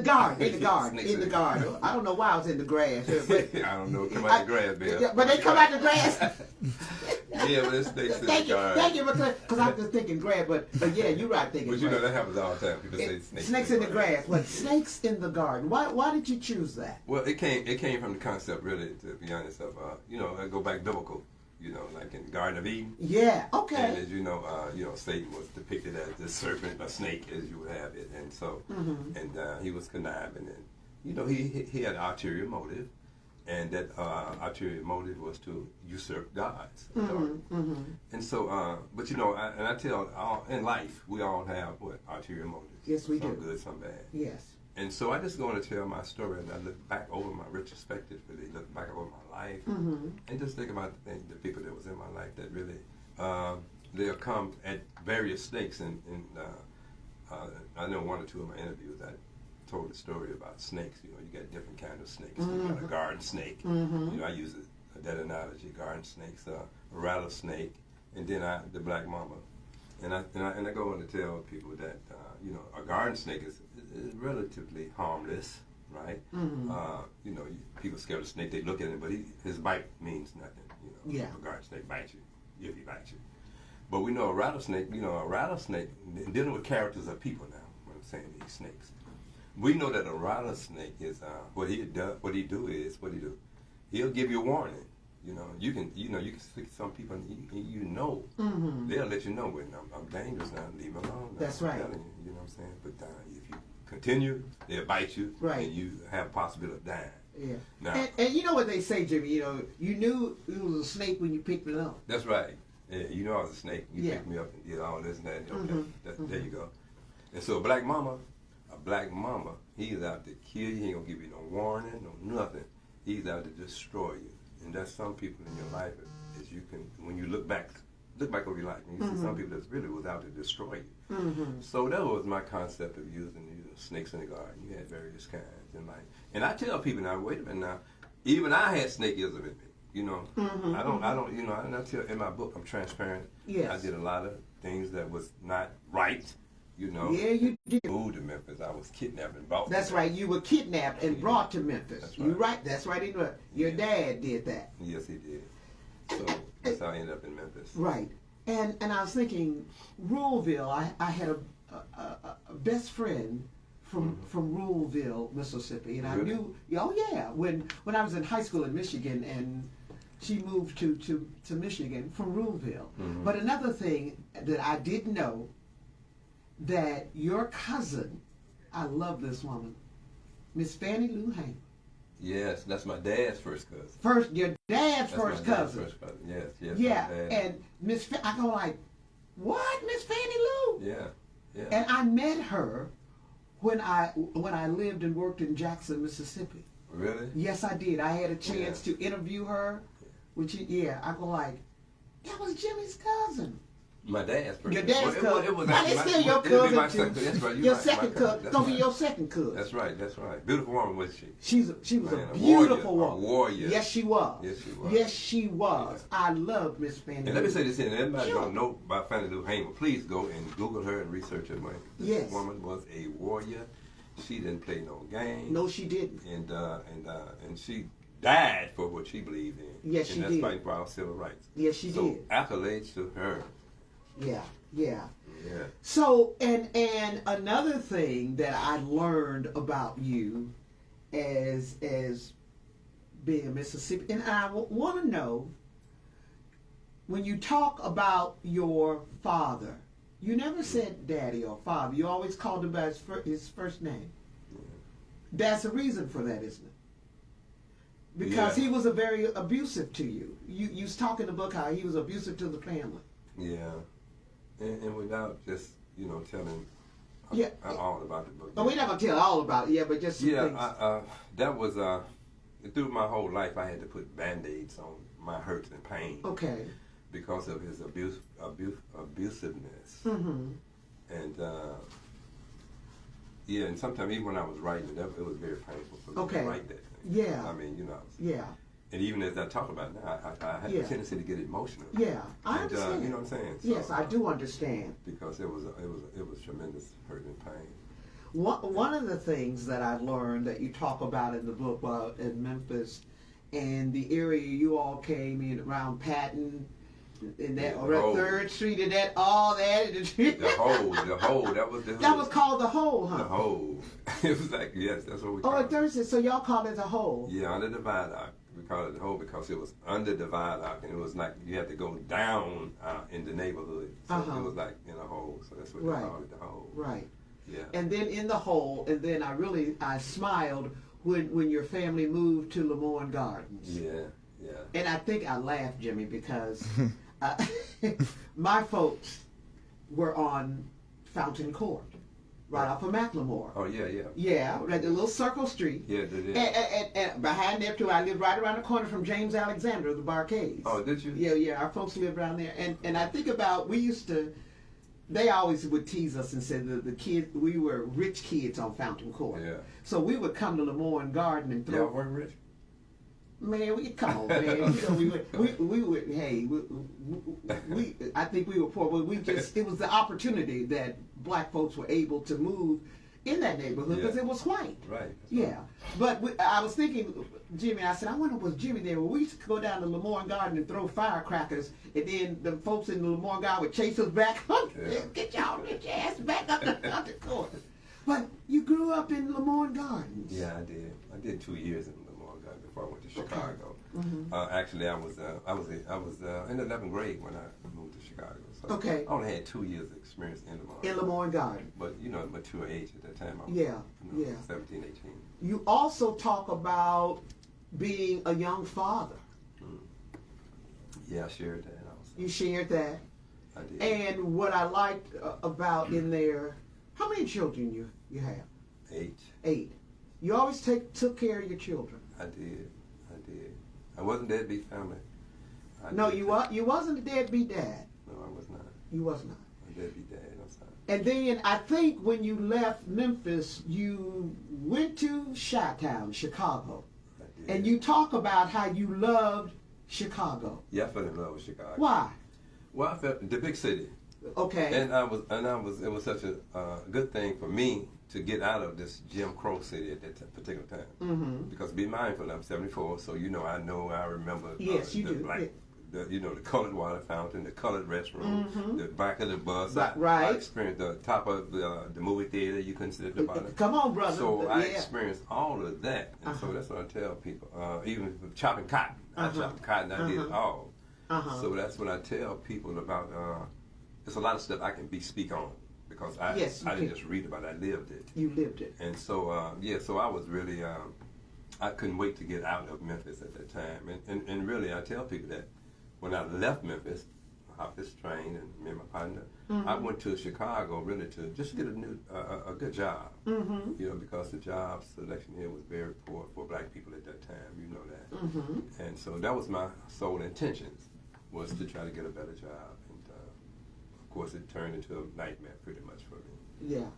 garden, Snakes in the garden. I don't know why I was in the grass. But I don't know. Come out the grass, man. But they come out the grass. Yeah, but it's snakes in the garden. Thank you, because I'm just thinking grass. But yeah, you're right thinking. But you know that happens all the time. People say snakes in the grass. But snakes in the garden. Why did you choose that? Well, it came from the concept, really, to be honest, of I go back biblical. Like in the Garden of Eden. Yeah, okay. And as you know, Satan was depicted as the serpent, a snake, as you would have it, and so, and he was conniving, and he had an ulterior motive, and that ulterior motive was to usurp God's authority. And so, but I tell, in life we all have ulterior motives. Yes, we do. Some good, some bad. Yes. And so I just going to tell my story, and I look back over my retrospective, really look back over my life, and just think about the people that was in my life that really, they'll come at various stakes. And I know one or two of my interviews I told the story about snakes. You got different kind of snakes. You got a garden snake. I use that analogy, garden snakes, a rattlesnake, and then the black mamba. And I go on to tell people that a garden snake is relatively harmless, right? People scared of snake. They look at him, but his bite means nothing. A garden snake bites you if he bites you. But we know a rattlesnake. Dealing with characters of people now. When I'm saying these snakes, we know that a rattlesnake is what he do. He'll give you a warning. You can speak to some people, and they'll let you know when I'm dangerous now. Leave me alone. That's right. Telling you know what I'm saying? But if you continue, they'll bite you, right, and you have a possibility of dying. Yeah. Now, and you know what they say, Jimmy? You knew it was a snake when you picked it up. That's right. Yeah, I was a snake. You picked me up and did all this and that. There you go. And so a black mama, he's out to kill you. He ain't gonna give you no warning, no nothing. He's out to destroy you. And that's some people in your life, as you can, when you look back over your life, and you see some people that really was out to destroy you. So that was my concept of using snakes in the garden. You had various kinds in life, and I tell people now, wait a minute now, even I had snakeism in me. I don't. And I tell in my book, I'm transparent. Yes. I did a lot of things that was not right. Yeah, you did. Moved to Memphis. I was kidnapped and brought. That's right. You were kidnapped and brought to Memphis. That's right. You're right. That's right. Your dad did that. Yes, he did. So that's how I ended up in Memphis. Right. And I was thinking, Ruleville. I had a best friend from Ruleville, Mississippi, and Really? I knew. Oh yeah. When I was in high school in Michigan, and she moved to Michigan from Ruleville. But another thing that I didn't know, that your cousin, I love this woman, Miss Fannie Lou Hamer. Yes, that's my dad's first cousin. Your dad's first cousin. First cousin. Yes. Yeah, and I go like, what, Miss Fannie Lou? Yeah. And I met her when I lived and worked in Jackson, Mississippi. Really? Yes, I did. I had a chance to interview her. I go like, that was Jimmy's cousin. My dad's first. Your dad's cousin. It was it's still your cousin too. That's right. Your second cousin. It's gonna be your second cousin. That's right. Beautiful woman, was she? She was a beautiful woman. A warrior. Yes, she was. Yes, she was. Yeah. I love Miss Fannie Lou. And let me say this here, and everybody don't know about Fannie Lou Hamer. Please go and Google her and research her. This woman was a warrior. She didn't play no games. No, she didn't. And she died for what she believed in. Yes, she did. And that's fighting for our civil rights. Yes, she did. So accolades to her. Yeah. So, and another thing that I learned about you as being a Mississippi, and I want to know, when you talk about your father, you never said daddy or father. You always called him by his first name. Yeah. That's a reason for that, isn't it? Because he was a very abusive to you. You was talking in the book how he was abusive to the family. Yeah. And without just, telling all about the book. But we're not going to tell all about it, but just some things. That was, through my whole life, I had to put Band-Aids on my hurts and pain. Okay. Because of his abusiveness. And, and sometimes even when I was writing it, it was very painful for me to write that thing. Yeah. I mean, Yeah. And even as I talk about it now, I had a tendency to get emotional. Yeah, I understand. You know what I'm saying? So, yes, I do understand. Because it was tremendous hurt and pain. One of the things that I learned that you talk about in the book in Memphis and the area you all came in around Patton, in that Yeah, or that Third Street and that all that. The hole. That was the hood. That was called the hole, huh? The hole. It was like, yes, that's what we Oh, call at Third Street. So y'all call it the hole. Yeah, under the viaduct. We call it the hole because it was under the viaduct, and it was like you had to go down in the neighborhood. So it was like in a hole. So that's what they called it, the hole. Right. Yeah. And then in the hole, and then I smiled when your family moved to Lemoyne Gardens. Yeah, yeah. And I think I laughed, Jimmy, because my folks were on Fountain Court, right off of McLemore. Oh, yeah, yeah. Yeah, at the little Circle Street. Yeah, they did. And behind there, too, I lived right around the corner from James Alexander of the Barcades. Oh, did you? Yeah, our folks lived around there. And I think about, they always would tease us and say the kids, we were rich kids on Fountain Court. Yeah. So we would come to Lemoyne Garden and throw. Y'all weren't rich? Man, come on, man. We would. Hey, I think we were poor, but it was the opportunity that black folks were able to move in that neighborhood because it was white. Right. Yeah. But I was thinking, Jimmy, I said, I wonder was Jimmy there? Well, we used to go down to Lemoyne Garden and throw firecrackers, and then the folks in the Lemoyne Garden would chase us back. Get y'all rich ass back up the court. But you grew up in Lemoyne Gardens. Yeah, I did. I did 2 years in Lemoyne Garden before I went to Chicago. Mm-hmm. Actually, I was in the 11th grade when I moved to Chicago. So Okay. I only had 2 years of experience in Lemoyne. In Lemoyne Garden. But, mature age at that time. I was, Yeah. 17, 18. You also talk about being a young father. Yeah, I shared that also. You shared that. I did. And what I liked about in there, how many children you have? 8. 8. You always took care of your children. I did. I wasn't deadbeat family. No, you wasn't a deadbeat dad. No, I was not. You was not. A deadbeat dad, I'm sorry. And then I think when you left Memphis, you went to Chi-Town, Chicago. I did. And you talk about how you loved Chicago. Yeah, I fell in love with Chicago. Why? Well, I felt the big city. Okay. And it was such a good thing for me to get out of this Jim Crow city at that particular time. Mm-hmm. Because be mindful, I'm 74, so I remember Yes, you the do. black, the colored water fountain, the colored restroom, Mm-hmm. the back of the bus. Right. I experienced the top of the movie theater. You couldn't sit at the bottom. Come on, brother. So I experienced all of that, and so that's what I tell people. Even chopping cotton, I chopped cotton. I did it all. So that's what I tell people about. There's a lot of stuff I can speak on because I didn't just read about it. I lived it. You lived it. And so so I was really I couldn't wait to get out of Memphis at that time. And really I tell people that when I left Memphis, hopped this train and me and my partner, I went to Chicago really to just get a good job. Because the job selection here was very poor for black people at that time. You know that. And so that was my sole intentions, was to try to get a better job. Of course, it turned into a nightmare pretty much for me. Yeah,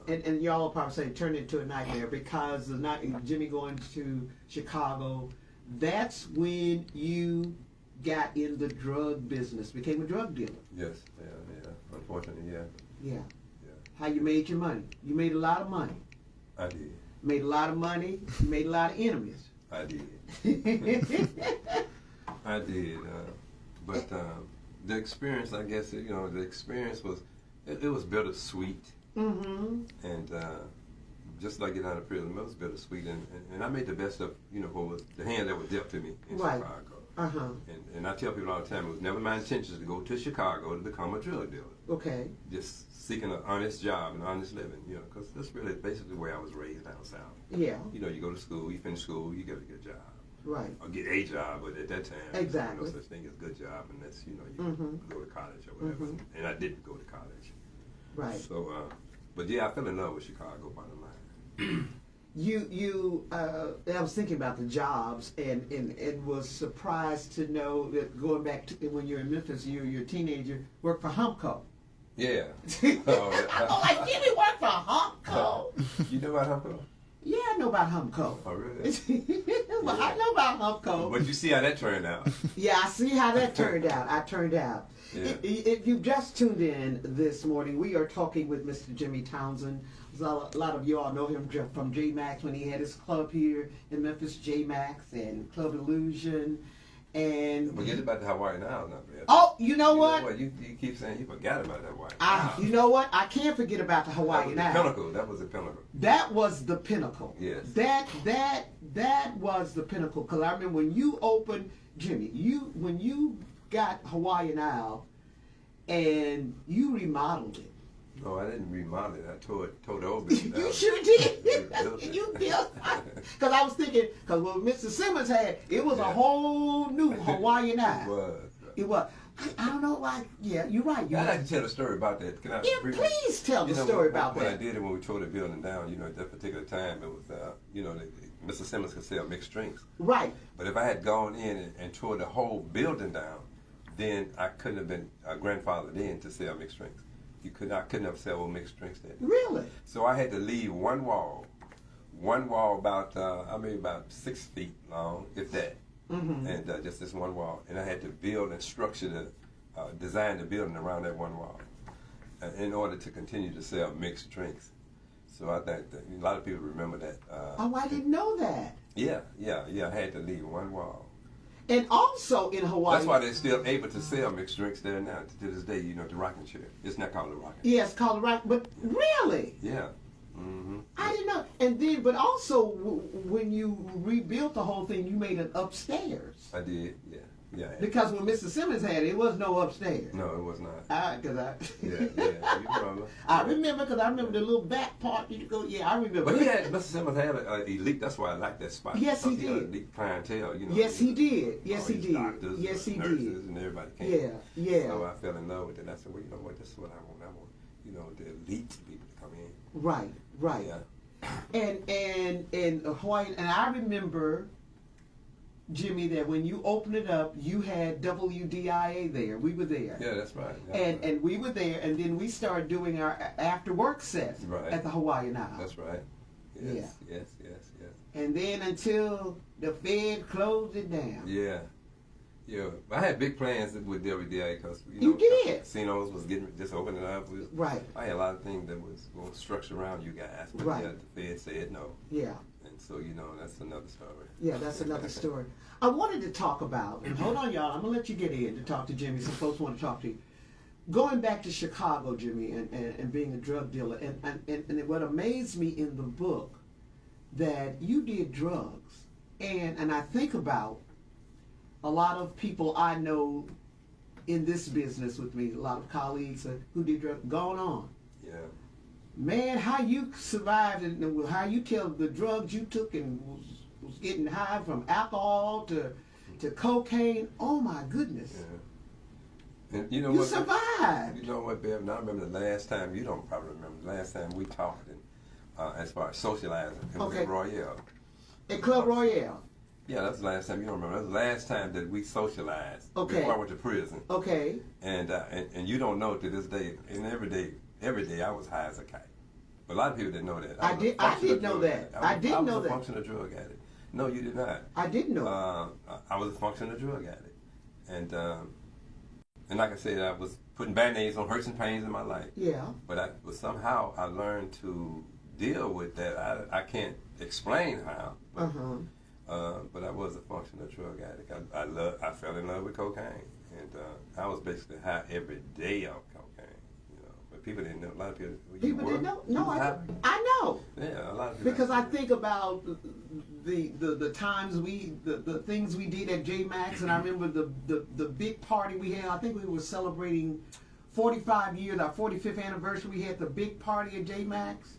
and y'all probably say it turned into a nightmare because Jimmy going to Chicago, that's when you got in the drug business, became a drug dealer. Yes, yeah. Unfortunately, yeah. Yeah. How you made your money? You made a lot of money. I did. Made a lot of money. You made a lot of enemies. I did. I did. But the experience, I guess, the experience was, it was bittersweet. And just like getting out of prison, it was bittersweet. And I made the best of, what was the hand that was dealt to me in Chicago. And I tell people all the time, it was never my intentions to go to Chicago to become a drug dealer. Okay. Just seeking an honest job and honest living, because that's really basically where I was raised down south. Yeah. You go to school, you finish school, you get a good job. Right. Or get a job, but at that time, exactly. There was no such thing as good job unless, you go to college or whatever. And I didn't go to college. Right. So, but yeah, I fell in love with Chicago, bottom line. I was thinking about the jobs and was surprised to know that going back to when you're in Memphis, you're a teenager, worked for Humco. Yeah. I'm like, Jimmy worked for Humco. You know about Humco? Yeah, I know about Humco. Oh, really? Well, I know about Humco. But you see how that turned out. Yeah, I see how that turned out. Yeah. If you've just tuned in this morning, we are talking with Mr. Jimmy Townsend, So a lot of you all know him from J Max when he had his club here in Memphis, J Max and Club Illusion. And forget about the Hawaii now, not bad. oh, you know what? You keep saying you forgot about that Hawaii. You know what? I can't forget about the Hawaii now. That was the pinnacle. That was the pinnacle. Yes. That was the pinnacle. Because I remember when you opened, Jimmy, when you got Hawaiian Isle and you remodeled it. No, I didn't remodel it. I tore it over. You sure did. You built. Because I was thinking, because what Mr. Simmons had, it was a whole new Hawaiian Isle. It was. It was. I don't know why. Yeah, you're right. I'd like to tell a story about that. Can I please tell the story about when that. I did it when we tore the building down, at that particular time, it was, Mr. Simmons could sell mixed drinks. Right. But if I had gone in and tore the whole building down, then I couldn't have been grandfathered in to sell mixed drinks. I couldn't have sold mixed drinks then. Really? So I had to leave one wall about 6 feet long, if that. Mm-hmm. And just this one wall. And I had to build and structure design the building around that one wall in order to continue to sell mixed drinks. So I think that a lot of people remember that. I didn't know that. Yeah. I had to leave one wall. And also in Hawaii. That's why they're still able to sell mixed drinks there now to this day. The rocking chair. It's not called the rocking chair. Yeah, it's called the rocking. But really? Yeah. Mm-hmm. I didn't know. And then, but also when you rebuilt the whole thing, you made it upstairs. I did. Yeah. Because when Mr. Simmons had it, it was no upstairs. No, it was not. Yeah. You remember? I remember because I remember the little back part. You go, yeah, I remember. But Mr. Simmons had an elite. That's why I like that spot. Yes, he did. Elite clientele. Yes, he did. Yes, he did. Doctors, yes, he nurses, did. And everybody came. Yeah. So I fell in love with it. And I said, well, you know what? This is what I want. I want, the elite people to come in. Right. Yeah. And Hawaii, and I remember, Jimmy, that when you opened it up, you had WDIA there. We were there. Yeah, that's right. And we were there, and then we started doing our after work sets at the Hawaiian Isle. That's right. Yes. And then until the Fed closed it down. Yeah. I had big plans with WDIA because you did. Casinos was just opening up. Right. I had a lot of things that was going to structure around you guys, but the Fed said no. Yeah. And so that's another story. Yeah, that's another story. I wanted to talk about, and hold on, y'all. I'm gonna let you get in to talk to Jimmy. Some folks want to talk to you. Going back to Chicago, Jimmy, and being a drug dealer, and what amazed me in the book that you did drugs, and I think about a lot of people I know in this business with me, a lot of colleagues who did drugs, gone on. Yeah. Man, how you survived and how you tell the drugs you took and was getting high from alcohol to cocaine. Oh my goodness. Yeah. And you what, survived. You know what, Bev? Now I remember the last time, you don't probably remember, the last time we talked as far as socializing. It was at Royale. At Club Royale. Yeah, that's the last time. You don't remember. That's the last time that we socialized. Okay. Before I went to prison. Okay. And you don't know to this day, and every day I was high as a kite. But a lot of people didn't know that. I did know that. I didn't know that. I was a functional drug addict. No, you did not. I didn't know. I was a functional drug addict. And like I said, I was putting Band-Aids on hurts and pains in my life. Yeah. But somehow I learned to deal with that. I can't explain how. But I was a functional drug addict. I fell in love with cocaine, and I was basically high every day on cocaine. But people didn't know. A lot of people. People didn't know. No, I know. Yeah, a lot of people. Because I think about the times the things we did at J Max, and I remember the big party we had. I think we were celebrating 45 years, our 45th anniversary. We had the big party at J Max.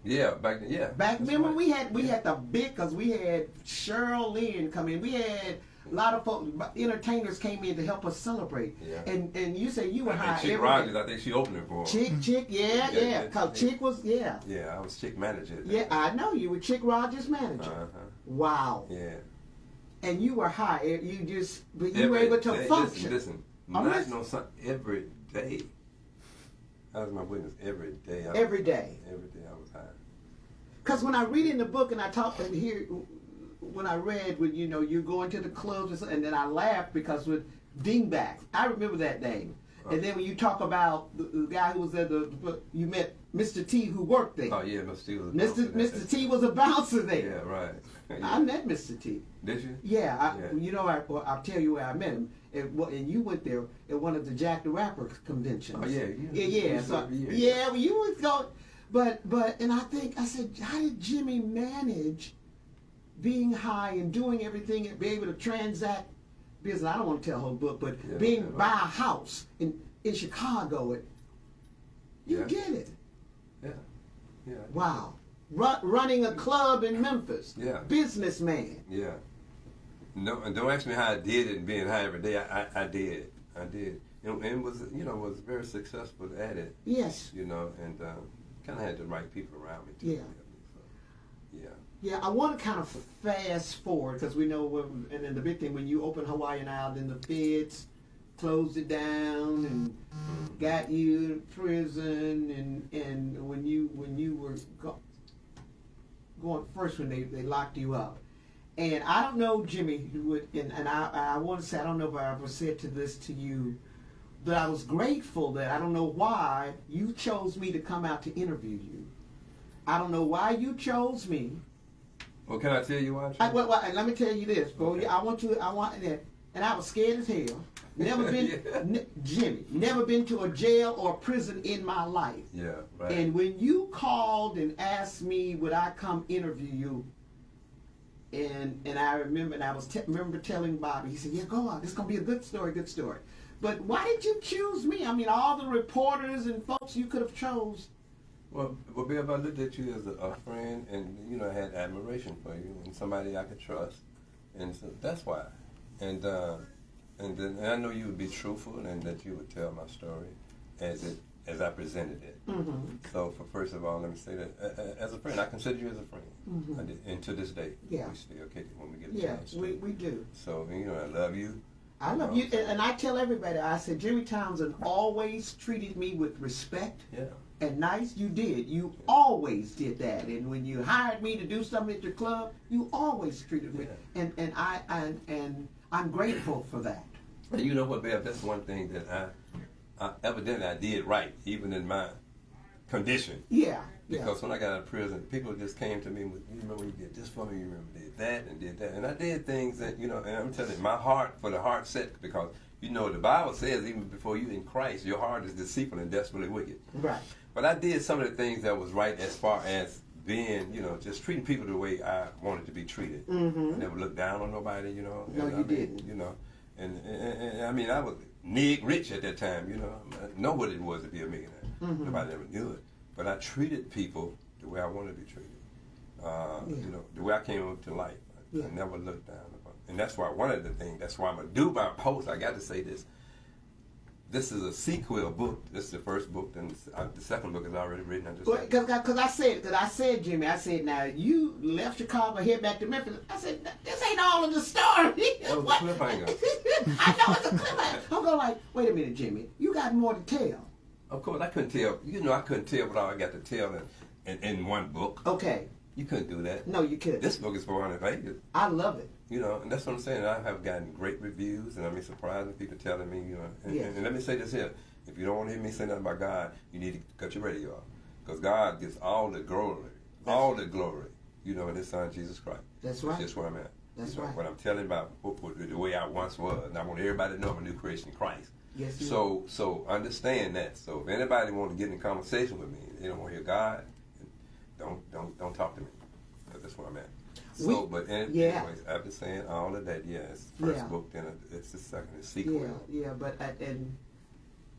Yeah, back then, yeah. Back remember right. we had the big, because we had Cheryl Lynn come in. We had a lot of folks, entertainers came in to help us celebrate. Yeah. And you say you were high. Chick Rogers, I think she opened it for Chick, yeah. Cause Chick was, Yeah, I was Chick manager. Yeah, I know you were Chick Rogers manager. Wow. Yeah. And you were high. But you were able to function. Listen. Every day. That was my witness. Every day. Every day I was high. Because when I read in the book and I talk and hear, when I read, when you're going to the clubs and then I laughed because with dingbacks, I remember that name. And then when you talk about the guy who was there, you met Mr. T who worked there. Oh yeah, Mr. T was a Mr. T was a bouncer there. Yeah, right. Yeah. I met Mr. T. Did you? Yeah, you know, I'll tell you where I met him. And you went there at one of the Jack the Rapper conventions. Oh yeah. Yeah. So, yeah, well, you was going, but and I said, how did Jimmy manage being high and doing everything and be able to transact business? I don't want to tell her book, but buy a house in Chicago. You get it. Yeah. Yeah. Wow. Running a club in Memphis. Yeah. Businessman. Yeah. No, and don't ask me how I did it and being high every day. I did. And was very successful at it. Yes. And kind of had the right people around me too. Yeah. So, yeah. I want to kind of fast forward because we know, and then the big thing when you open Hawaiian Isle, then the feds closed it down and got you in prison, and when you were going first when they locked you up. And I don't know, Jimmy, and I want to say, I don't know if I ever said this to you, but I was grateful that I don't know why you chose me to come out to interview you. I don't know why you chose me. Well, can I tell you why? Let me tell you this, bro. Okay. I want that, and I was scared as hell. Never been, Jimmy, never been to a jail or prison in my life. Yeah, right. And when you called and asked me would I come interview you, and I remember, and I was remember telling Bobby, he said, yeah, go on, this is going to be a good story. But why did you choose me? I mean, all the reporters and folks you could have chose. Well, Bill, I looked at you as a friend, and, I had admiration for you, and somebody I could trust, and so that's why. And I know you would be truthful, and that you would tell my story as I presented it. Mm-hmm. So, first of all, let me say that as a friend, I consider you as a friend. Mm-hmm. I did, and to this day, we still kick it when we get a chance. Yeah, we do. So, I love you. I love you, and I tell everybody, I said, Jimmy Townsend always treated me with respect. Yeah. And nice, you did. You always did that. And when you hired me to do something at your club, you always treated me. Yeah. And I'm grateful for that. And you know what, Bev? That's one thing that I evidently I did right, even in my condition. Yeah. Because when I got out of prison, people just came to me with, you remember you did this for me, you remember did that and did that. And I did things that, and I'm telling you, my heart for the heart set, because, the Bible says even before you in Christ, your heart is deceitful and desperately wicked. Right. But I did some of the things that was right as far as being, just treating people the way I wanted to be treated. Mm-hmm. I never looked down on nobody, No, you didn't. And I mean, I was rich at that time, I know what it was to be a millionaire. Mm-hmm. Nobody ever knew it. But I treated people the way I wanted to be treated. The way I came up to life. I never looked down upon. And that's why one of the things, that's why I'm going to do my post, I got to say this. This is a sequel book. This is the first book, and the second book is already written. Because I said, Jimmy, now you left Chicago, head back to Memphis. I said, this ain't all of the story. That was a cliffhanger. I know it's a cliffhanger. I'm going like, wait a minute, Jimmy, you got more to tell. Of course, I couldn't tell. I couldn't tell what all I got to tell in one book. Okay. You couldn't do that. No, you couldn't. This book is 400 pages. I love it. And that's what I'm saying. I have gotten great reviews, and I'm surprised with people telling me, and let me say this here. If you don't want to hear me say nothing about God, you need to cut your radio off. Because God gets all the glory, in His Son, Jesus Christ. That's right. That's just where I'm at. That's right. What I'm telling about the way I once was, and I want everybody to know I'm a new creation in Christ. Yes, so understand that. So if anybody want to get in conversation with me, they don't want to hear God, don't talk to me. That's where I'm at. So, anyways, after saying all of that, it's the first book, then it's the second, it's sequel. But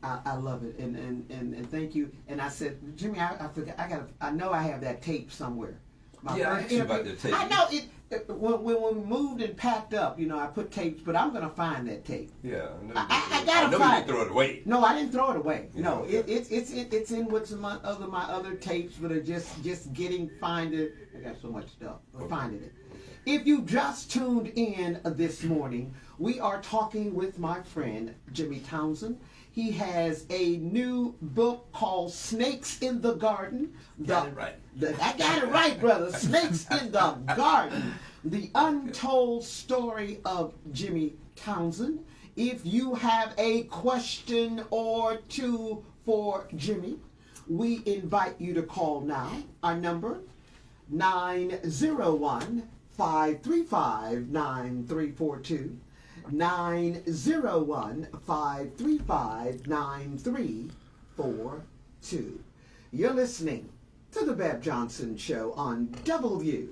I love it, and thank you. And I said, Jimmy, I forgot. I know I have that tape somewhere. I asked you about the tape. I know it. When we moved and packed up, I put tapes, but I'm gonna find that tape. Yeah, I gotta know find you didn't throw it away. No, I didn't throw it away. No, yeah. It's in with some my other tapes, but are just getting finding. I got so much stuff, but finding it. If you just tuned in this morning, we are talking with my friend Jimmy Townsend. He has a new book called Snakes in the Garden. Got it right. I got it right, brother. Snakes in the Garden. The untold story of Jimmy Townsend. If you have a question or two for Jimmy, we invite you to call now. Our number, 901-535-9342. 901-535-9342. You're listening to The Bev Johnson Show on WJZM